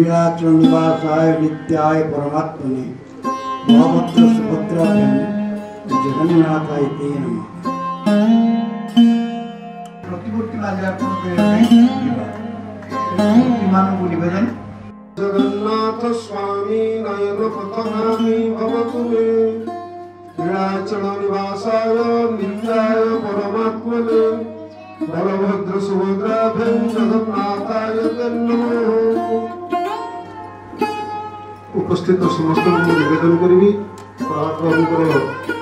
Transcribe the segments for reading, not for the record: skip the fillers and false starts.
नीलाचल निवासाय नित्याय परमात्मने बलभद्र सुभद्राभ्यां जगन्नाथाय ते नमः। प्रतिमूर्ति माल्यार्पण निवेदन। जगन्नाथ स्वामी नयन पथगामी भवतु मे नीलाचल निवासाय नित्याय परमात्मने बलभद्र सुभद्राभ्यां जगन्नाथाय ते नमः। उपस्थित समस्त निवेदन करी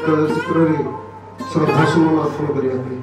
चलचित्र श्रद्धासुमन अर्पण करने।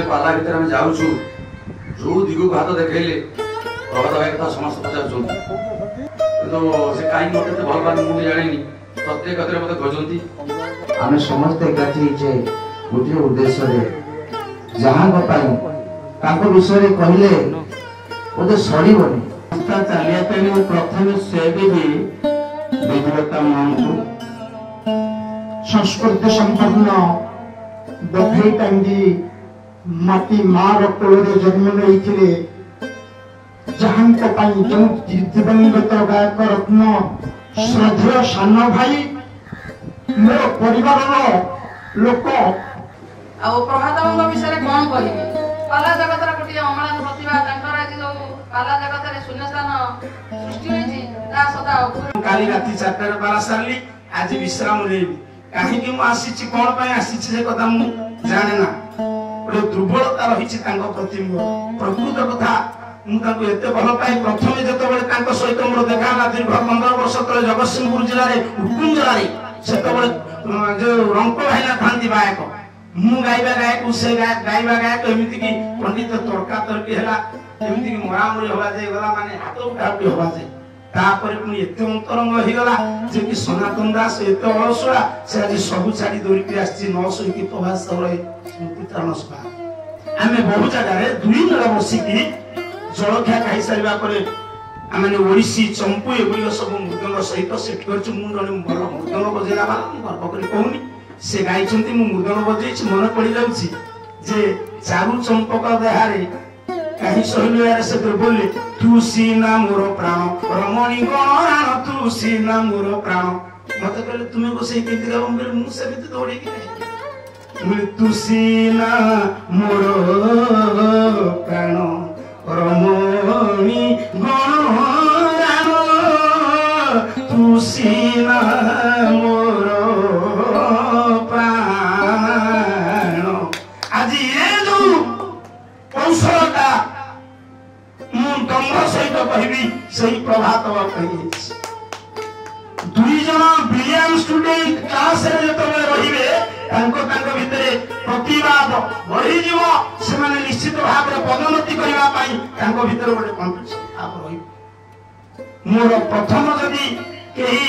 पाला भीतर आम जाऊँ जो दिग को हाथ देखले प्रभात भाई कथा समस्त पचार से कहीं मत भल पानी मुझे जानी प्रत्येक कथा मत खोजती आम समस्त एकाठी जे गोटे उद्देश्य जहाँ विषय कहले बोधे सड़बनी चलिया प्रथम से भी विधुलता महंतु संस्कृति संपन्न बधई टांगी माटी मार कोल जन्म नहीं जहां जीवनगत गायक रत्न श्रद्धेय सान भाई मोर परिवार लोक प्रभात विषय कौन कह पाला जगत गोटे अमलान प्रतिभा आज जो पाला जगत शून्यस्थान सृष्टि सदा काली राति 4 पाला सारली आज विश्राम नहीं कहीं आसी कौन आसी कथा जाने ना गोटे दुर्बलता रही प्रति प्रकृत कथा मुझे भल पाए प्रथम जो सहित मोर देखा दीर्घ 15 वर्ष तले जगतसिंहपुर जिले में उकुम जिले से जो रंक भाईना था गायक मु गाइबा गायक से गाइबा गायक एमती कि पंडित तर्का तर्की है मरामरी हवा जाए गला माने हाथ उठाउटी हवा जाए तापर पुणी एत अंतरंग हो गला जे कि सनातन दास एत अलसुआ से आज सब छाड़ी दौड़ी आसी 900 की प्रभास स्मृति त्राण सभा आम बहु जगार 2 बेला बसिकी जलखिया खाई सारा पर आम ओडिशी चंपू एगुड़ सब मृदंग सहित सेट कर भल मृदंग बजेला गर्व कर कहूनी से गाई मृदंग बजे मन पड़ जाऊँगी जे चारु चंपक देहारे कहीं सहलु यार से बोले तू सीना मोर प्राण रमणी गण तू सीना मोर प्राण मत कहले तुम्हें गोसाई केमती गाबो बोले मु सेମିତି दौड़ी कि बोले तुसीना मोर प्राण रमणी गण तुसीना मोर प्राण आज ये जो कौशलता मु तम सहित कहबी सही प्रभात कही दुई जन ब्रिलियंट स्टूडेंट क्लास रे जतबे रहिबे तांको भितरे प्रतिवाद बढ़ी जीव से माने निश्चित भाव रे पदोन्नति करबा पई तांको भितरे गोटे कॉम्पिटिशन भाव रही मोर प्रथम जदी केही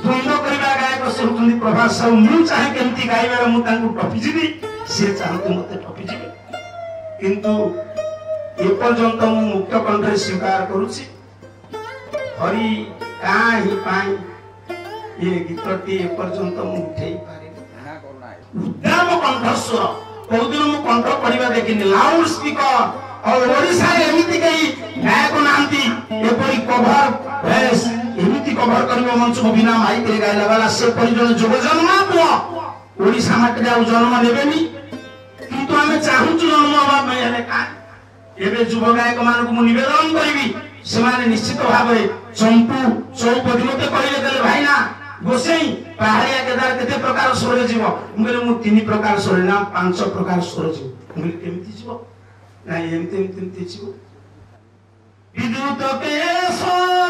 द्वंद्व करबा गायक से होतुनी प्रभास साहू मु चाहे केमती गाइबा मु तांको टपी जीबी से चाहते मते टपी जीबे किंतु ए पर्यंत मु मुक्त कंठे स्वीकार करूची हरि काहि पाई ये गीतटी ए पर्यंत मु उठेई पारे उद्दाम कंठस्वर कोदिन मु कंठ पढिबा देखिनि लाउड स्पीकर और ओडिसा एमिति कई गायक नांती एपरि कवर बेस एमिति कवर करियो मंच को बिना माइक रे गाइला वाला से परिजन जोग जन्म पुओ ओडिसा माटे जाउ जन्म नेबेनी किंतु हमें चाहू जन्म हवा में हेले का एबे युव गायक मानक मु निवेदन करिवि सेमाने निश्चित भाबे चंपू चौपदी मते कहिले देले भाई ना गोसाई पहाड़िया केदार केते प्रकार स्वर जीव मुगले मु 3 प्रकार स्वर ना 5 प्रकार स्वर जीव मुगले केमति जीव ना एमते जीव विद्युत के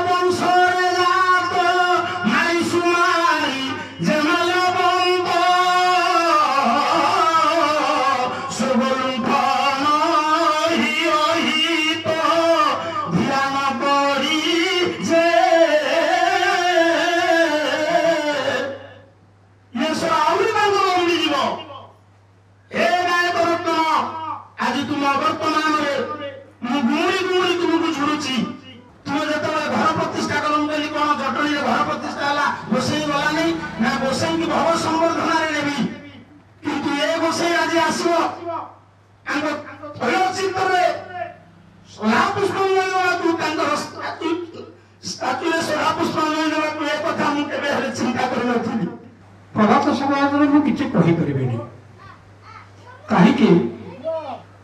वंशरे जात माई सुमारी जमल बंद सुबलुंठन हित ध्यान करी जे वर्तमान गुमुड़ी तुमको छुड़ुची तुम जो घर प्रतिष्ठा करूँ कौन जटणी घर प्रतिष्ठा है गोसाई गला नहीं ना गोसाई की भव संवर्धन नेबी किंतु ये गोसाई आज आसो सोला पुष्प स्टाच्यूरे सोला पुष्प कथा मुझे चिंता कर प्रभात समाज में किसी कहीपरि कहीं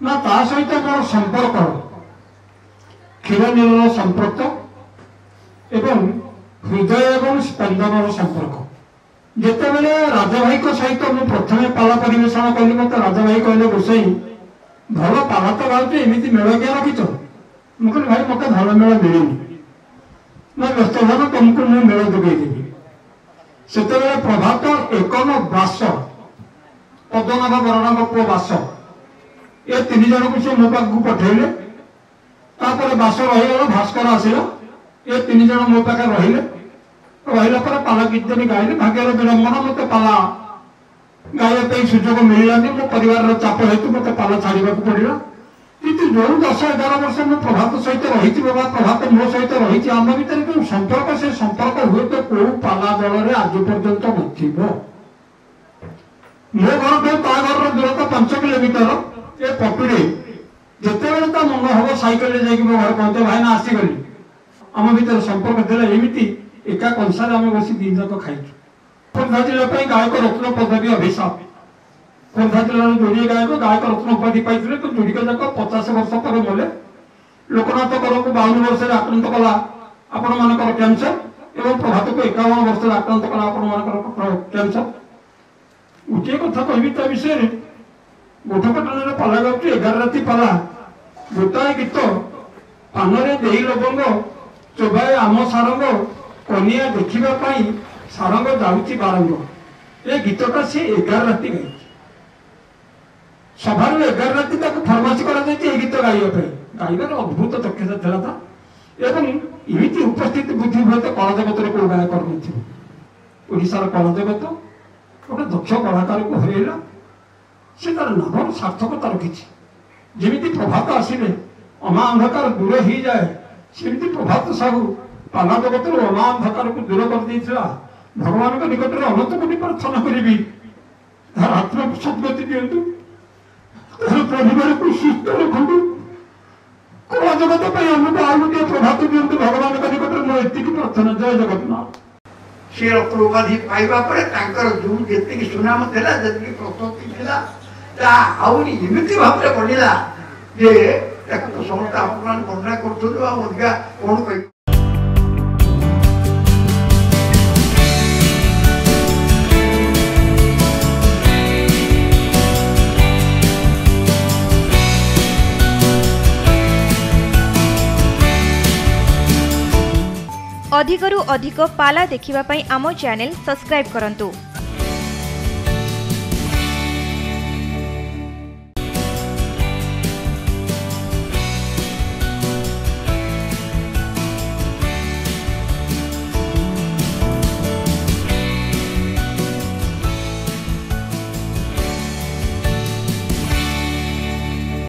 ना ता सहित मोर संपर्क क्षीर नील संपर्क एवं हृदय एवं स्पंदन संपर्क जिते बेले राजभाई सहित मुझे प्रथम पाला परिवेशन कली मत राजभाई कहले गोसाई भल पाला तो गाँव एमती मेल किए रखिच मुझे भाई मत भल मेल मिलनी मैं व्यस्त भाव तुमको मुझे मेल जोगेदेवी से प्रभात एकन बास पद्मनाभ बरणा पुओ बास ये 3 जन को से मो पाक पठेले बास रहीगला भास्कर आसला ये 3 जन मो पाखे रहा पर पाला गीत दिन गाइले भाग्यर विडंबना मत पाला गाइबा सुजोग मिलानी मो परिवार चाप हेतु मत पाला छाड़ा पड़ा कितु जो 10-11 वर्ष मो प्रभात सहित रही प्रभात मो सहित रही आम भर जो संपर्क से संपर्क हुए तो कौ पाला दल में आज पर्यंत नथिबो मो घर को ता घर दूरता 5 किलोमीटर ये पटुरे जिते बेले ता मन हम साइकेल जाकि मो घर कहते भाई ना आसीगली आम भर संपर्क देला एमती एका कंसार आम बस 2 जाक खाइछु खोर्धा जिला गायक रत्न पदवी अभिशाप खोर्धा जिला जोड़ी गायक रत्न उपाधि पाई तो जोड़िक जाक 50 वर्ष पर मले लोकनाथ कर को 52 वर्ष आक्रांत कला आपण मानकर कैंसर एवं प्रभात को 51 वर्ष आक्रांत कला आपण मानकर कैंसर गोटे कथा कहबी ता विषय गोठपटन पाला गाँव 11 राति पाला गोटाए गीत पानरे देही लबंग चोबाए आम सारंग कनिया देखा सारंग जाऊँगी बारंग ये गीतटा सी 11 राति गाई सभार 11 राति फर्मासी कर गीत गाइबार अद्भुत दक्षता था एवं एमती उपस्थित बुद्धि हुए तो कला जगत में कौ गायक ओडार कला जगत गोटे दक्ष कलाकार को हरैला से तार नाम सार्थकता रखी जमी प्रभात आसिले अमा अंधकार दूर हो जाए सेमती प्रभात साहू पाला जगत अमा अंधकार को दूर कर भगवान निकट में अनंत कोटि प्रार्थना करी तार आत्मा को सद्गति दिंतु परिवार को सुस्थ रखु कला जगत आमको आउ गोटे प्रभात दिंतु भगवान निकट में मोर एति प्रार्थना जय जगन्नाथ से रत्न उपाधि पाइबा पर तांकर जो जेतिक सुनाम थिला जेतिक प्रशस्ति थिला ता आउनी एमिति भाबरे बढ़िला जे ताको तो समस्त आपन वर्णना करथुलु आ ओदिका कोन कहि अधिकरु अधिक पाला देखिबा पई आमो चैनल सब्सक्राइब करंतु।